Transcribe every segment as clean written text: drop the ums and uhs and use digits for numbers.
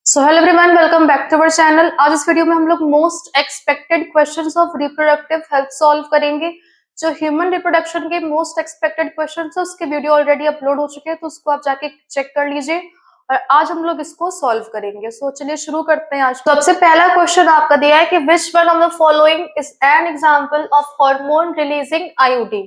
So hello everyone, welcome back to our channel. आज इस video में हम लोग most expected questions of reproductive health solve करेंगे। जो ह्यूमन रिप्रोडक्शन के मोस्ट एक्सपेक्टेड क्वेश्चंस है उसके वीडियो ऑलरेडी अपलोड हो चुके हैं, तो उसको आप जाके चेक कर लीजिए और आज हम लोग इसको सॉल्व करेंगे। सो चलिए शुरू करते हैं। आज सबसे पहला क्वेश्चन आपका दिया है कि which one of the following is an example of hormone releasing IUD.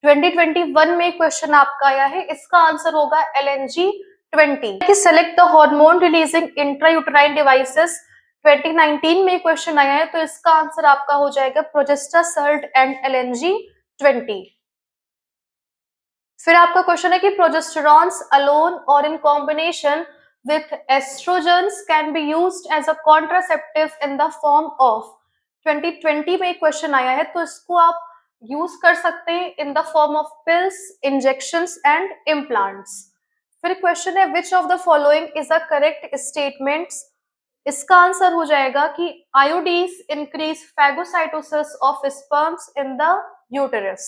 2021 में क्वेश्चन आपका आया है, इसका आंसर होगा LNG-20। Select the hormone releasing intrauterine devices. 2019 में क्वेश्चन आया है, तो इसका आंसर आपका हो जाएगा प्रोजेस्टासर्ट एंड LNG-20। फिर आपका क्वेश्चन है कि प्रोजेस्टेरॉन्स अलोन और in combination with estrogens can be used as a contraceptive in the form of. 2020 में क्वेश्चन आया है, तो इसको आप यूज कर सकते हैं in the form of pills, injections and implants. फिर क्वेश्चन है which of the following is a correct statements. इसका आंसर हो जाएगा कि IUDs increase phagocytosis of sperms in the uterus.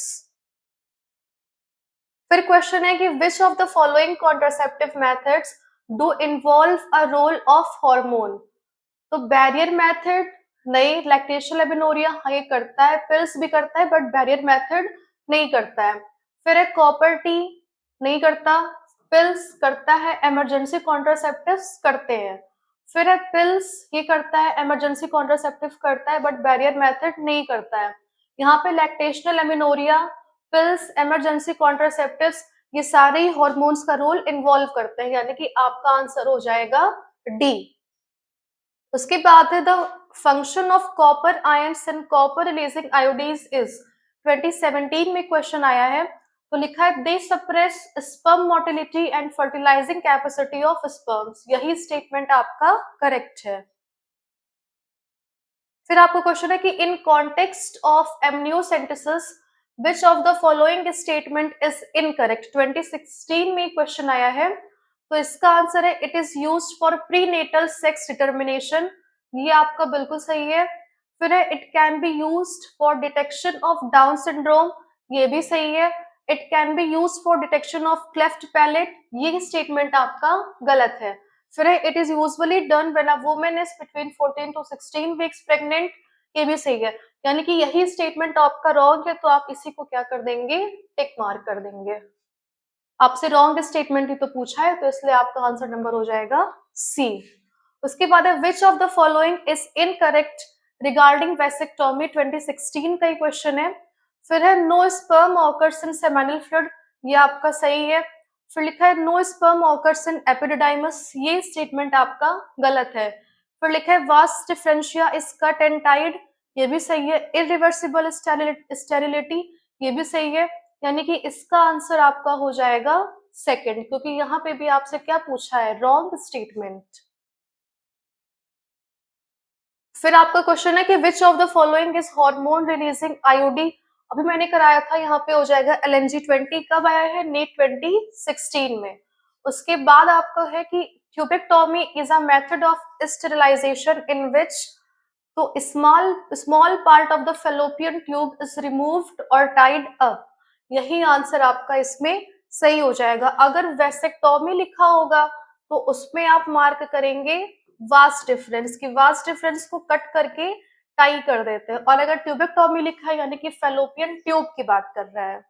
फिर क्वेश्चन है कि which of the following contraceptive methods do involve a role of hormone. तो barrier method नहीं, lactational amenorrhea हाँ ये करता है, पिल्स भी करता है बट बैरियर मेथड नहीं करता है। फिर है कॉपर टी, नहीं करता, पिल्स करता है, इमरजेंसी कॉन्ट्रासेप्टिव्स करते हैं। फिर है पिल्स, ये करता है, इमरजेंसी कॉन्ट्रासेप्टिव करता है बट बैरियर मेथड नहीं करता है। यहाँ पे lactational amenorrhoea, pills, emergency contraceptives ये सारे ही हॉर्मोन्स का रोल इन्वॉल्व करते हैं, यानी कि आपका आंसर हो जाएगा डी। उसके बाद है the function of copper ions in copper releasing IUDs is. 2017 में क्वेश्चन आया है, तो लिखा है they suppress sperm motility and fertilizing capacity of sperms. यही स्टेटमेंट आपका करेक्ट है। फिर आपको क्वेश्चन है कि in context of amniocentesis which of the following statement is incorrect. 2016 में क्वेश्चन आया है, तो इसका आंसर है it is used for prenatal sex determination. ये आपका बिल्कुल सही है। फिर है it can be used for detection of down syndrome. ये भी सही है। It can be used for detection of cleft palate. ये स्टेटमेंट आपका गलत है। फिर it is usually done when a woman is between 14 to 16 weeks pregnant. ये भी सही है, यानी कि यही स्टेटमेंट आपका रॉन्ग है, तो आप इसी को क्या कर देंगे, टिक मार्क कर देंगे। आपसे रॉन्ग स्टेटमेंट ही तो पूछा है, तो इसलिए आपका आंसर नंबर हो जाएगा सी। उसके बाद है which of the following is incorrect regarding vasectomy. 2016 का ही क्वेश्चन है। फिर है no sperm occurs in seminal fluid. ये आपका सही है। फिर लिखा है no sperm occurs in epididymis. ये स्टेटमेंट आपका गलत है। फिर लिखा है vas differentia is cut and tied. ये भी सही है। इरिवर्सिबल स्टेरिलिटी, ये भी सही है, यानी कि इसका आंसर आपका हो जाएगा सेकंड, क्योंकि यहाँ पे भी आपसे क्या पूछा है, रॉन्ग स्टेटमेंट। फिर आपका क्वेश्चन है कि which of the following is hormone releasing IOD. अभी मैंने कराया था, यहाँ पे हो जाएगा LNG-20। कब आया है, नेट 2016 में। उसके बाद आपका है कि tubectomy is a method of sterilization in which. तो small part of the fallopian tube is removed और टाइड अप। यही आंसर आपका इसमें सही हो जाएगा। अगर वेसेक्टोमी लिखा होगा तो उसमें आप मार्क करेंगे वास्ट डिफरेंस की, वास्ट डिफरेंस को कट करके टाई कर देते हैं। और अगर ट्यूबेक्टोमी लिखा है यानी कि फेलोपियन ट्यूब की बात कर रहा है।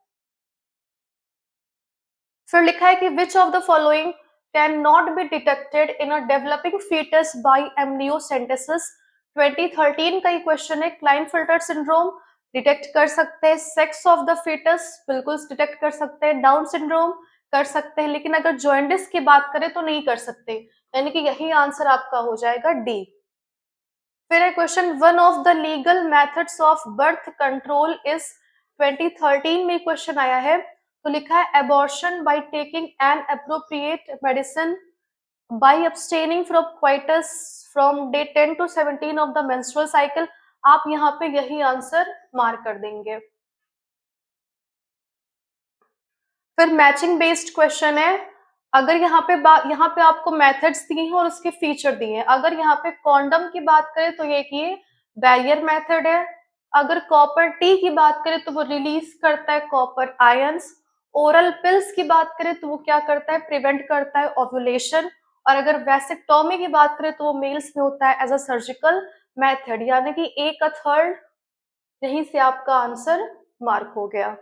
फिर लिखा है कि which of the following can not be detected in a developing foetus by amniocentesis. 2013 का ही क्वेश्चन है। क्लाइनफिल्टर सिंड्रोम डिटेक्ट कर सकते हैं, सेक्स ऑफ द फीटस बिल्कुल डिटेक्ट कर सकते हैं, डाउन सिंड्रोम कर सकते हैं, लेकिन अगर जॉइंडिस की बात करें तो नहीं कर सकते, यानी कि यही आंसर आपका हो जाएगा डी। फिर है question one of the legal methods of birth control is. 2013 में क्वेश्चन आया है, तो लिखा है abortion by taking an appropriate medicine by abstaining from coitus from day 10 to 17 of the menstrual cycle. आप यहाँ पे यही आंसर मार्क कर देंगे। फिर मैचिंग बेस्ड क्वेश्चन है। अगर यहाँ पे आपको मेथड्स दिए हैं और उसके फीचर दिए हैं। अगर यहाँ पे कॉन्डम की बात करें तो ये बैरियर मेथड है। अगर कॉपर टी की बात करें तो वो रिलीज करता है कॉपर आयंस। ओरल पिल्स की बात करें तो वो क्या करता है, प्रिवेंट करता है ओव्यूलेशन। और अगर वैसेक्टोमी की बात करें तो वो मेल्स में होता है एज अ सर्जिकल मेथड, यानी कि 1/3। यहीं से आपका आंसर मार्क हो गया।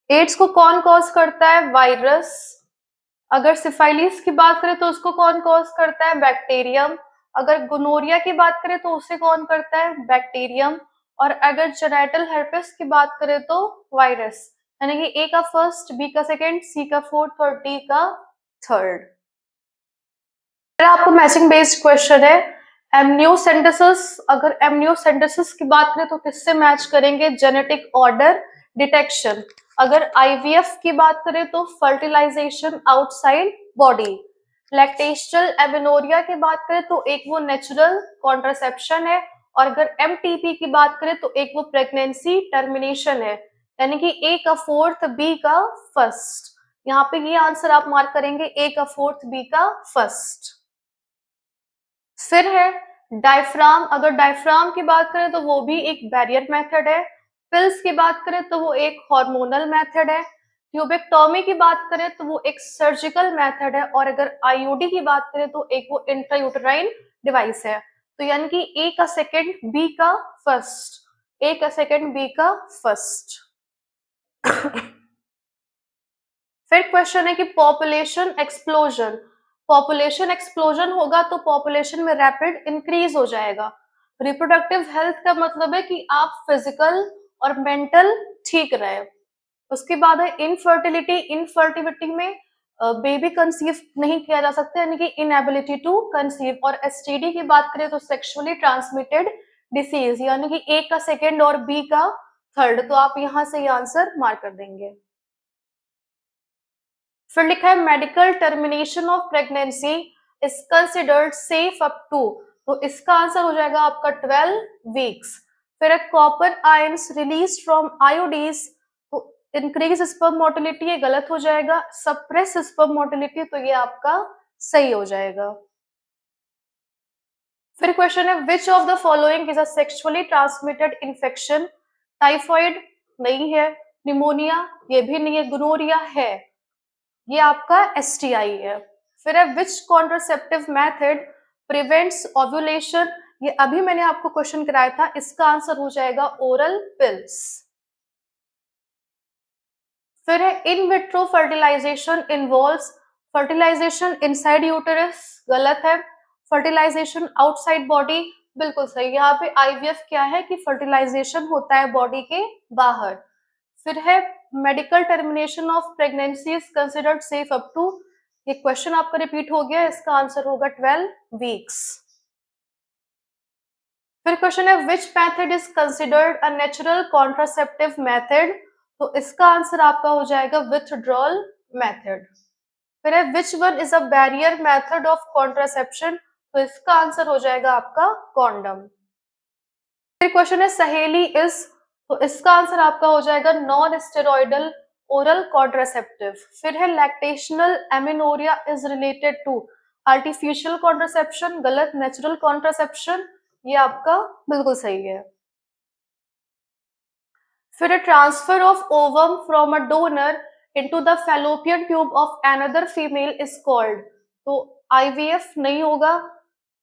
एड्स को कौन कॉज करता है? वायरस। अगर सिफाइलिस की बात करें तो उसको कौन कॉज करता है? बैक्टीरियम। अगर गोनोरिया की बात करें तो उसे कौन करता है? बैक्टीरियम। और अगर जेनिटल herpes की बात करें तो वायरस। यानी कि ए का फर्स्ट, बी का सेकेंड, सी का फोर्थ और डी का थर्ड। फिर आपको मैचिंग बेस्ड क्वेश्चन है एमनियोसेंटेसिस। अगर एमनियोसेंटेसिस की बात करें तो किससे मैच करेंगे? Genetic order, detection. अगर आईवीएफ की बात करें तो fertilisation outside body. Lactational amenorrhoea की बात करें तो एक वो नेचुरल कॉन्ट्रासेप्शन है, और अगर एमटीपी की बात करें तो एक वो प्रेगनेंसी टर्मिनेशन है। यानी कि ए का फोर्थ, बी का फर्स्ट। यहाँ पे ये आंसर आप मार्क करेंगे, ए का फोर्थ, बी का फर्स्ट। फिर है डायफ्राम। अगर डायफ्राम की बात करें तो वो भी एक बैरियर मेथड है। पिल्स की बात करें तो वो एक हार्मोनल मेथड है। ट्यूबेक्टोमी की बात करें तो वो एक सर्जिकल मेथड है, और अगर आईयूडी की बात करें तो एक वो इंट्रायूटेराइन डिवाइस है। तो यानी कि ए का सेकेंड, बी का फर्स्ट। ए का सेकेंड, बी का फर्स्ट। फिर क्वेश्चन है कि पॉपुलेशन एक्सप्लोजन। पॉपुलेशन एक्सप्लोजन होगा तो पॉपुलेशन में रैपिड इंक्रीज हो जाएगा। रिप्रोडक्टिव हेल्थ का मतलब है कि आप फिजिकल और मेंटल ठीक रहे। उसके बाद है इनफर्टिलिटी। इनफर्टिलिटी में बेबी कंसीव नहीं किया जा सकता, यानी कि इनएबिलिटी टू कंसीव। और एसटीडी की बात करें तो सेक्सुअली ट्रांसमिटेड डिसीज, यानी कि ए का सेकेंड और बी का थर्ड। तो आप यहां से ये आंसर मार्क कर देंगे। फिर लिखा है medical termination of pregnancy is considered safe up to. तो इसका आंसर हो जाएगा आपका 12 वीक्स। फिर है कॉपर आयंस रिलीज फ्रॉम आयोडीज तो इंक्रीज स्पर्म मोटिलिटी, ये गलत हो जाएगा। सप्रेस स्पर्म मोटिलिटी, तो ये आपका सही हो जाएगा। फिर क्वेश्चन है which of the following is a sexually transmitted infection. Typhoid नहीं है, निमोनिया ये भी नहीं है, गोनोरिया है, ये आपका एसटीआई है। फिर है विच कॉन्ट्रासेप्टिव मेथड प्रिवेंट्स ओव्यूलेशन। ये अभी मैंने आपको क्वेश्चन कराया था, इसका आंसर हो जाएगा ओरल पिल्स। फिर है in vitro fertilisation involves. Fertilisation inside uterus, गलत है। फर्टिलाइजेशन आउटसाइड बॉडी, बिल्कुल सही। यहाँ पे आईवीएफ क्या है कि फर्टिलाइजेशन होता है बॉडी के बाहर। फिर है medical termination of pregnancy is considered safe up to. ये क्वेश्चन आपका रिपीट हो गया, इसका आंसर होगा 12 वीक्स। फिर क्वेश्चन है which method is considered a natural contraceptive method. तो इसका आंसर आपका हो जाएगा विथड्रॉल मेथड। फिर है which one is a barrier method of contraception. तो इसका आंसर हो जाएगा आपका कॉन्डम। फिर क्वेश्चन है सहेली इज। तो इसका आंसर आपका हो जाएगा नॉन स्टेरॉइडल ओरल कॉन्ट्रासेप्टिव। फिर है lactational amenorrhoea is related to artificial contraception, गलत। नेचुरल कॉन्ट्रासेप्शन, ये आपका बिल्कुल सही है। फिर transfer of ovum from a donor into the fallopian tube of another female is called. तो आईवीएफ नहीं होगा,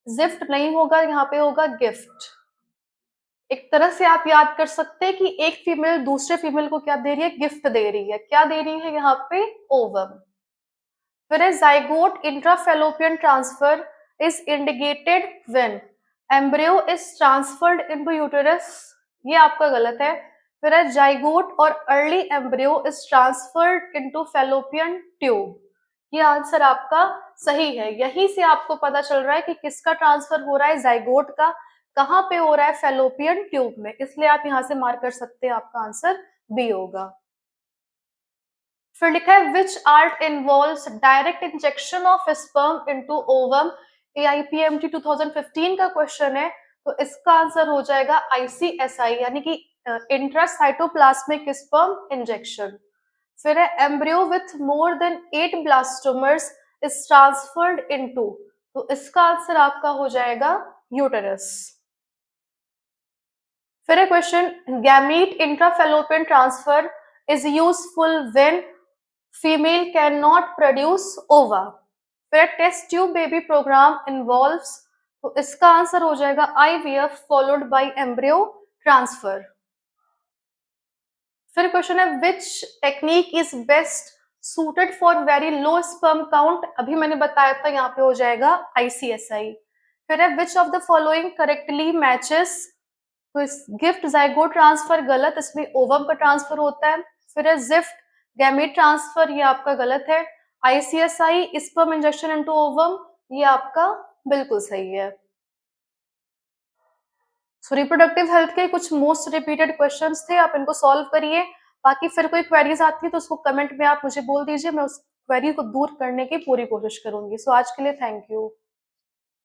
जिफ्ट नहीं होगा, यहाँ पे होगा गिफ्ट। एक तरह से आप याद कर सकते हैं कि एक फीमेल दूसरे फीमेल को क्या दे रही है? गिफ्ट दे रही है। क्या दे रही है यहाँ पे? ओवम। फिर है zygote intrafallopian transfer is indicated when embryo is transferred into uterus, ये आपका गलत है। फिर है जाइगोट और early embryo is transferred into fallopian tube, ये आंसर आपका सही है। यहीं से आपको पता चल रहा है कि किसका ट्रांसफर हो रहा है, जाइगोट का। कहाँ पे हो रहा है? फेलोपियन ट्यूब में, इसलिए आप यहाँ से मार्क कर सकते हैं, आपका आंसर बी होगा। फिर लिखा है विच art involves direct injection of sperm into ovum. AIPMT 2015 का क्वेश्चन है, तो इसका आंसर हो जाएगा आईसीएसआई, यानी कि इंट्रासाइटोप्लाज्मिक स्पर्म इंजेक्शन। फिर है embryo with more than 8 blastomeres is transferred into. तो इसका आंसर आपका हो जाएगा यूटेरस। फिर है question gamete intrafallopian transfer is useful when female can not produce ova. फिर test tube baby programme involves, तो इसका आंसर हो जाएगा IVF followed by embryo transfer. फिर क्वेश्चन है which technique is best suited for very low sperm count, अभी मैंने बताया था यहाँ पे हो जाएगा आईसीएसआई। फिर है which of the following correctly matches, तो इस गिफ्ट जाइगोट ट्रांसफर गलत, इसमें ओवम का ट्रांसफर होता है। फिर है जिफ्ट गैमेट ट्रांसफर, ये आपका गलत है। ICSI sperm injection into ovum, ये आपका बिल्कुल सही है। सो रिप्रोडक्टिव हेल्थ के कुछ मोस्ट रिपीटेड क्वेश्चंस थे, आप इनको सॉल्व करिए। बाकी फिर कोई क्वेरीज आती है तो उसको कमेंट में आप मुझे बोल दीजिए, मैं उस क्वेरी को दूर करने की पूरी कोशिश करूंगी। सो आज के लिए थैंक यू।